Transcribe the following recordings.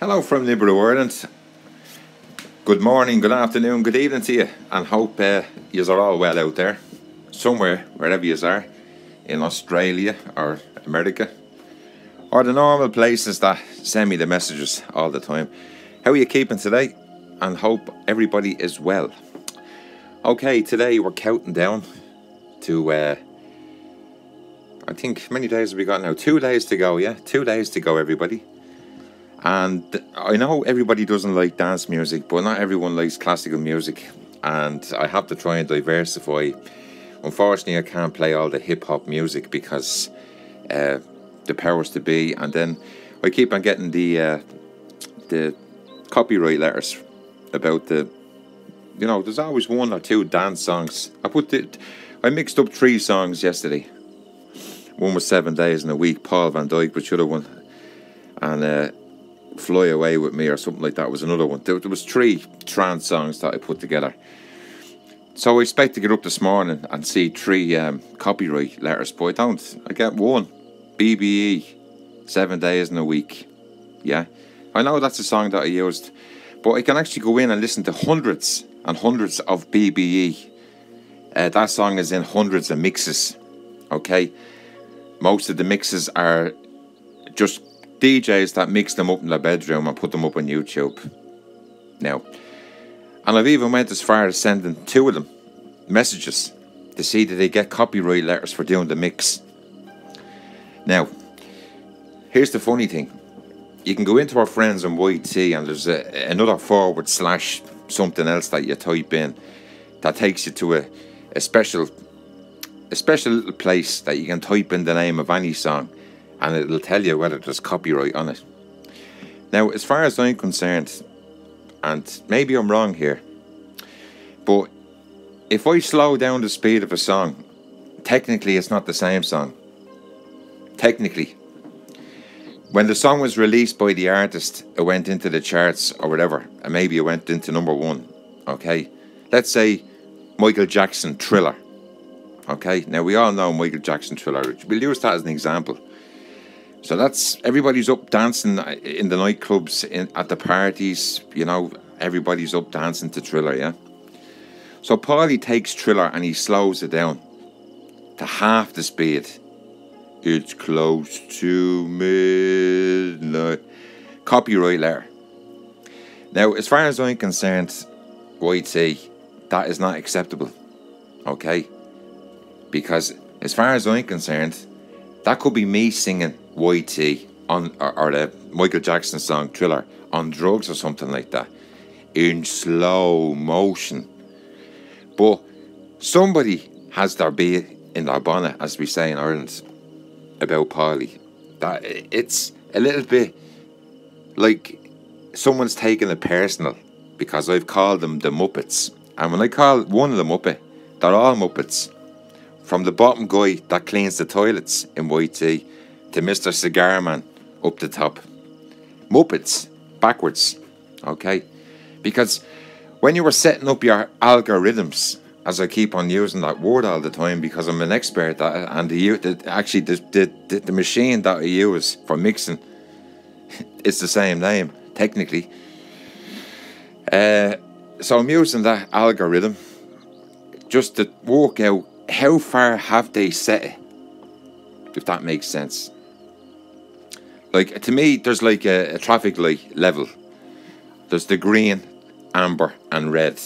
Hello from Nibiru, Ireland. Good morning, good afternoon, good evening to you, and hope you are all well out there, somewhere, wherever you are, in Australia or America, or the normal places that send me the messages all the time. How are you keeping today? And hope everybody is well. Okay, today we're counting down to, I think, how many days have we got now? 2 days to go, yeah? 2 days to go, everybody. And I know everybody doesn't like dance music, but not everyone likes classical music. And I have to try and diversify. Unfortunately, I can't play all the hip-hop music because the powers to be. And then I keep on getting the copyright letters about there's always 1 or 2 dance songs. I mixed up 3 songs yesterday. One was 7 Days in a Week, Paul Van Dyke, which other one. And Fly Away With Me or something like that was another one. There was 3 trance songs that I put together. So I expect to get up this morning and see 3 copyright letters, but I don't. I get 1. BBE, 7 Days in a Week. Yeah, I know that's a song that I used, but I can actually go in and listen to hundreds and hundreds of BBE. That song is in hundreds of mixes, okay? Most of the mixes are just DJs that mix them up in their bedroom and put them up on YouTube now. And I've even went as far as sending 2 of them messages to see that they get copyright letters for doing the mix. Now, here's the funny thing. You can go into our friends on YT and there's another / something else that you type in that takes you to a special little place that you can type in the name of any song, and it'll tell you whether there's copyright on it. Now, as far as I'm concerned, and maybe I'm wrong here, but if I slow down the speed of a song, technically it's not the same song. Technically. When the song was released by the artist, it went into the charts or whatever, and maybe it went into #1, okay? Let's say Michael Jackson, Thriller. Okay, now we all know Michael Jackson, Thriller. We'll use that as an example. So that's, everybody's up dancing in the nightclubs, at the parties, everybody's up dancing to Thriller, yeah? So Paulie takes Thriller and he slows it down to half the speed. It's close to midnight. Copyright letter. Now, as far as I'm concerned, YT, that is not acceptable, okay? Because as far as I'm concerned, that could be me singing YT on or the Michael Jackson song Thriller on drugs or something like that in slow motion. But somebody has their bee in their bonnet, as we say in Ireland, about Paulie. That it's a little bit like someone's taken it personal because I've called them the Muppets. And when I call one of them Muppet, they're all Muppets. From the bottom guy that cleans the toilets in YT to Mr. Cigar Man up the top. Muppets, backwards, okay? Because when you were setting up your algorithms, as I keep on using that word all the time because I'm an expert at it, and the machine that I use for mixing, it's the same name, technically. So I'm using that algorithm just to work out how far have they set it, if that makes sense. Like, to me, there's like a traffic light level. There's the green, amber and red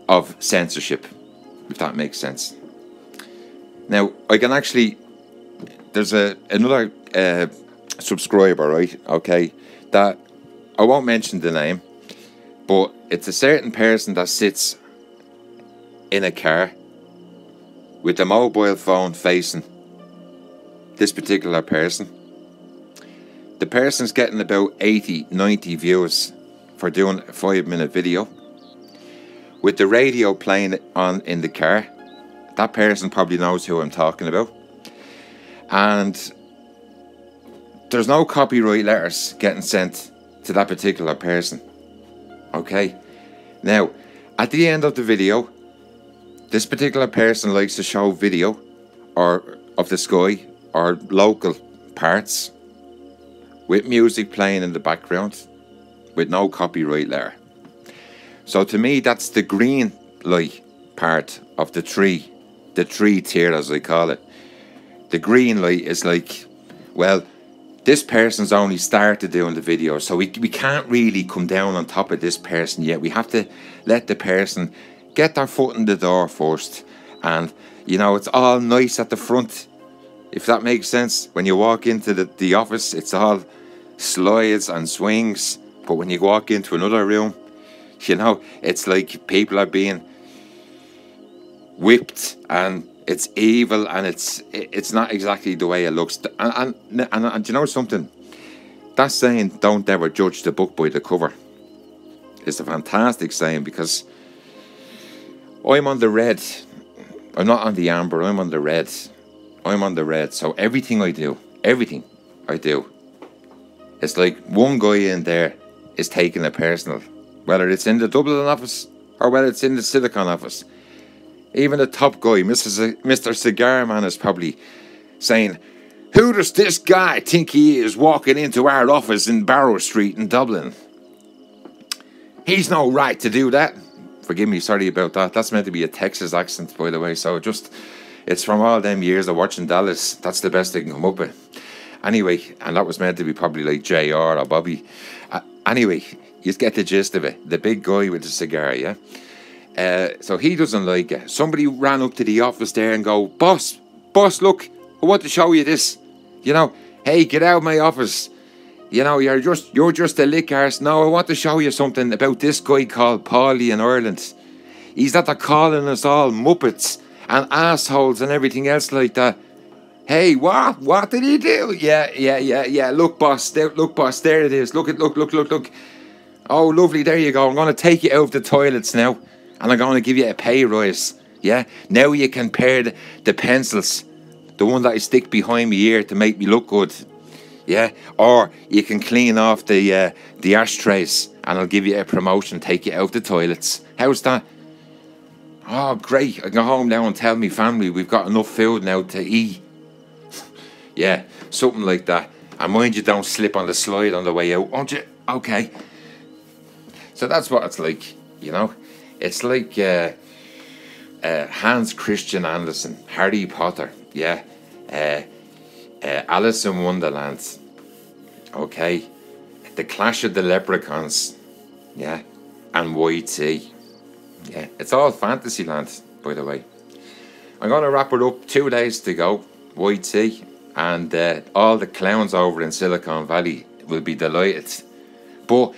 of censorship, if that makes sense. Now, I can actually, there's another subscriber, right, okay, that I won't mention the name, but it's a certain person that sits in a car with a mobile phone facing this particular person. The person's getting about 80, 90 views for doing a 5-minute video. With the radio playing on in the car, that person probably knows who I'm talking about. And there's no copyright letters getting sent to that particular person. Okay? Now, at the end of the video, this particular person likes to show video or of the sky or local parts with music playing in the background, with no copyright there. So to me, that's the green light part of the tree tier, as I call it. The green light is like, well, this person's only started doing the video, so we can't really come down on top of this person yet. We have to let the person get their foot in the door first. And, you know, it's all nice at the front, if that makes sense. When you walk into the office, it's all slides and swings. But when you walk into another room, you know, it's like people are being whipped and it's evil, and it's not exactly the way it looks. And you know something? That saying, don't ever judge the book by the cover, is a fantastic saying, because I'm on the red. I'm not on the amber, I'm on the red. I'm on the red. So everything I do, it's like one guy in there is taking it personal. Whether it's in the Dublin office or whether it's in the Silicon office. Even the top guy, Mr. Cigar Man, is probably saying, who does this guy think he is walking into our office in Barrow Street in Dublin? He's no right to do that. Forgive me, sorry about that. That's meant to be a Texas accent, by the way. So it's from all them years of watching Dallas. That's the best they can come up with. Anyway, and that was meant to be probably like JR or Bobby. Anyway, you get the gist of it. The big guy with the cigar, yeah? So he doesn't like it. Somebody ran up to the office there and go, boss, look, I want to show you this. You know, hey, get out of my office. You know, you're just a lick arse. No, I want to show you something about this guy called Paulie in Ireland. He's after calling us all Muppets and assholes and everything else like that. Hey, what? What did he do? Yeah. Look, boss, there it is. Look. Oh, lovely, there you go. I'm going to take you out of the toilets now. And I'm going to give you a pay rise. Yeah? Now you can pair the pencils. The one that I stick behind my ear to make me look good. Yeah? Or you can clean off the ashtrays. And I'll give you a promotion. Take you out of the toilets. How's that? Oh, great. I can go home now and tell me family we've got enough food now to eat. Yeah, something like that. And mind you don't slip on the slide on the way out, won't you? Okay. So that's what it's like, you know. It's like Hans Christian Andersen, Harry Potter, yeah, Alice in Wonderland, okay, The Clash of the Leprechauns, yeah, and YT, yeah, it's all Fantasyland, by the way. I'm going to wrap it up, 2 days to go, YT, and all the clowns over in Silicon Valley will be delighted. But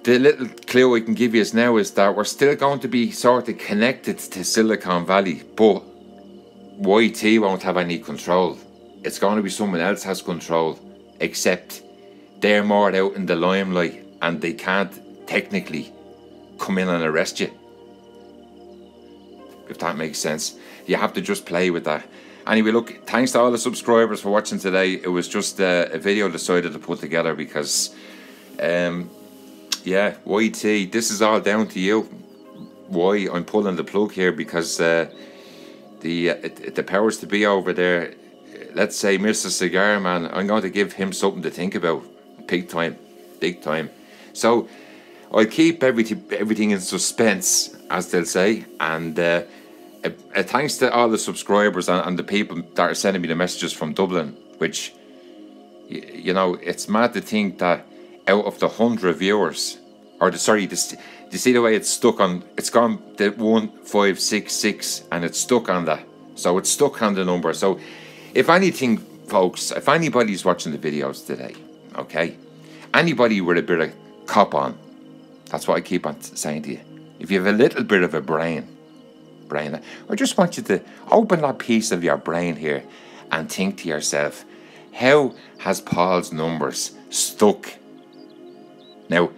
the little clue I can give you now is that we're still going to be sort of connected to Silicon Valley, but YT won't have any control. It's going to be someone else has control, except they're more out in the limelight and they can't technically come in and arrest you. If that makes sense. You have to just play with that. Anyway, look, thanks to all the subscribers for watching today. It was just a video I decided to put together because yeah, YT, this is all down to you. Why I'm pulling the plug here, because the powers to be over there, let's say Mr. Cigar Man, I'm going to give him something to think about. Big time. So I'll keep everything in suspense, as they'll say, and thanks to all the subscribers and the people that are sending me the messages from Dublin, which, you know, it's mad to think that out of the 100 viewers, or you see the way it's stuck on, it's gone the 1566 and it's stuck on that. So it's stuck on the number. So if anything, folks, if anybody's watching the videos today, okay, anybody with a bit of cop on, that's what I keep on saying to you. If you have a little bit of a brain, I just want you to open that piece of your brain here and think to yourself, how has Paul's numbers stuck? Now,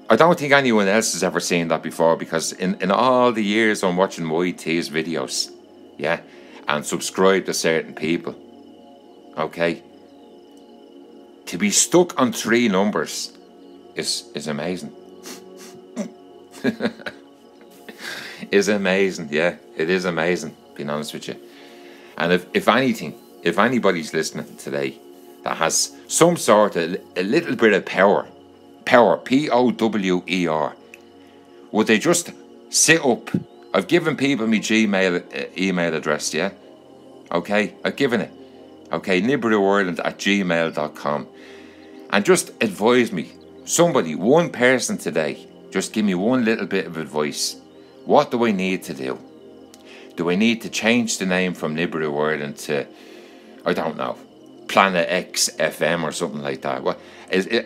I don't think anyone else has ever seen that before, because in all the years I'm watching YT's videos, yeah, and subscribe to certain people, okay, to be stuck on 3 numbers is amazing. Is amazing, yeah, it is amazing, being honest with you. And if anybody's listening today that has some sort of a little bit of power, Power, would they just sit up? I've given people my Gmail email address, yeah? Okay, I've given it. Okay, nibiruireland@gmail.com. And just advise me, somebody, one person today, just give me one little bit of advice. What do I need to do? Do I need to change the name from Nibiru Ireland to, I don't know, Planet X FM or something like that? What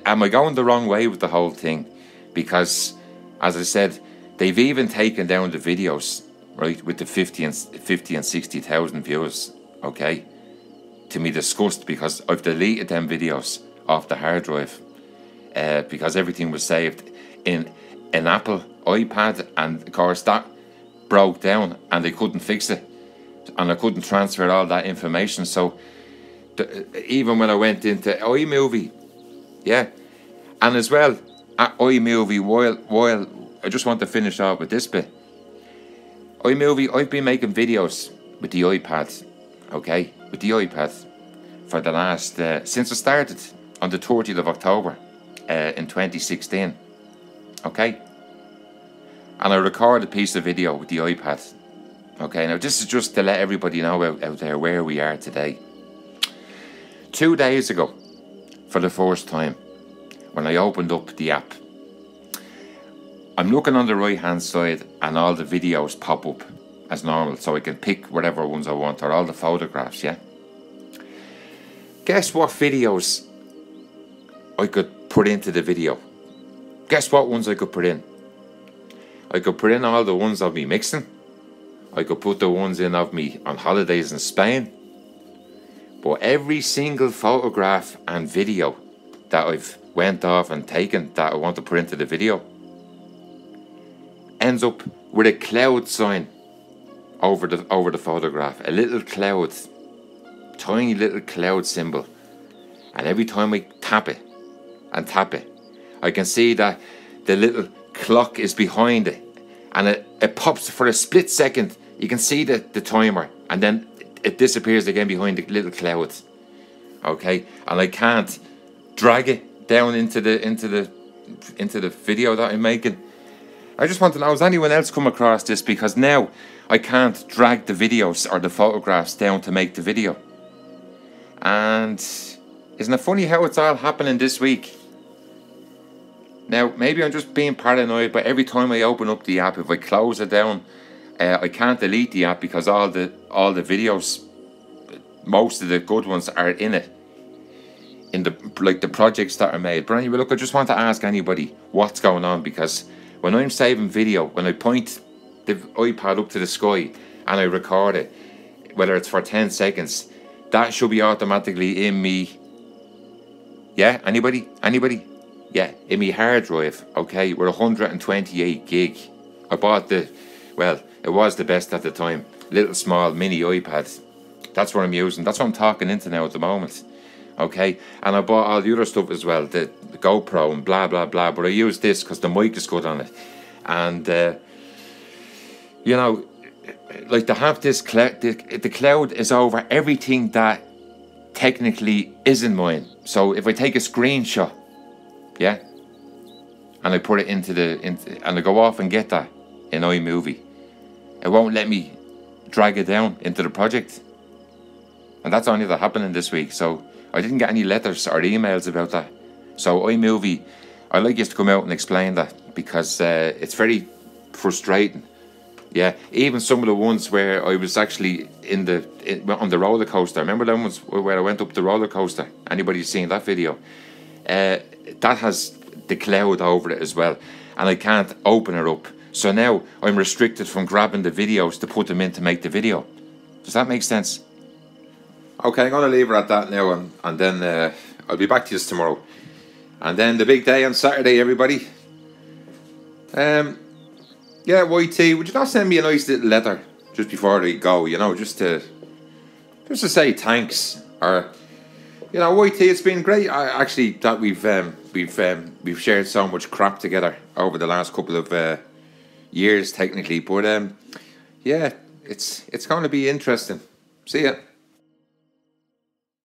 am I going the wrong way with the whole thing? Because, as I said, they've even taken down the videos, right, with the 50 and 60,000 views, okay? To me disgust, because I've deleted them videos off the hard drive because everything was saved in an Apple iPad, and of course that broke down and they couldn't fix it, and I couldn't transfer all that information. So even when I went into iMovie, yeah, and as well at iMovie, while I just want to finish off with this bit, iMovie, I've been making videos with the iPad, okay, with the iPad for the last since I started on the 30th of October in 2016, okay? And I record a piece of video with the iPad, okay? Now this is just to let everybody know out there where we are today. 2 days ago, for the first time, when I opened up the app, I'm looking on the right hand side and all the videos pop up as normal, so I can pick whatever ones I want, or all the photographs, yeah? Guess what videos I could put into the video? Guess what ones I could put in? I could put in all the ones of me mixing. I could put the ones in of me on holidays in Spain. But every single photograph and video that I've went off and taken that I want to put into the video ends up with a cloud sign over the photograph. A little cloud, tiny little cloud symbol. And every time I tap it and tap it, I can see that the little clock is behind it, and it pops for a split second. You can see the timer, and then it disappears again behind the little cloud, okay? And I can't drag it down into the video that I'm making. I just want to know, has anyone else come across this? Because now I can't drag the videos or the photographs down to make the video. And isn't it funny how it's all happening this week? Now, maybe I'm just being paranoid, but every time I open up the app, if I close it down, I can't delete the app because all the videos, most of the good ones, are in it, in the projects that are made. But anyway, look, I just want to ask anybody what's going on, because when I'm saving video, when I point the iPad up to the sky and I record it, whether it's for 10 seconds, that should be automatically in me. Yeah, anybody? Yeah, in my hard drive, okay, with 128 gig. I bought well, it was the best at the time, little small mini iPad. That's what I'm using. That's what I'm talking into now at the moment, okay? And I bought all the other stuff as well, the GoPro and blah, blah, blah. But I use this because the mic is good on it. And, you know, like, to have this cloud, the cloud is over everything that technically isn't mine. So if I take a screenshot, yeah, and I put it and I go off and get that in iMovie, it won't let me drag it down into the project. And that's only that happening this week. So I didn't get any letters or emails about that. So iMovie, I'd like you to come out and explain that, because it's very frustrating. Yeah, even some of the ones where I was actually on the roller coaster. Remember them ones where I went up the roller coaster? Anybody seen that video? That has the cloud over it as well, and I can't open it up. So now I'm restricted from grabbing the videos to put them in to make the video. Does that make sense? Okay, I'm going to leave her at that now, and then I'll be back to you tomorrow. And then the big day on Saturday, everybody. Yeah, YT, would you not send me a nice little letter just before they go, you know, just to say thanks, or, you know, YT, it's been great. Actually, that we've shared so much crap together over the last couple of years, technically. But yeah, it's going to be interesting. See ya.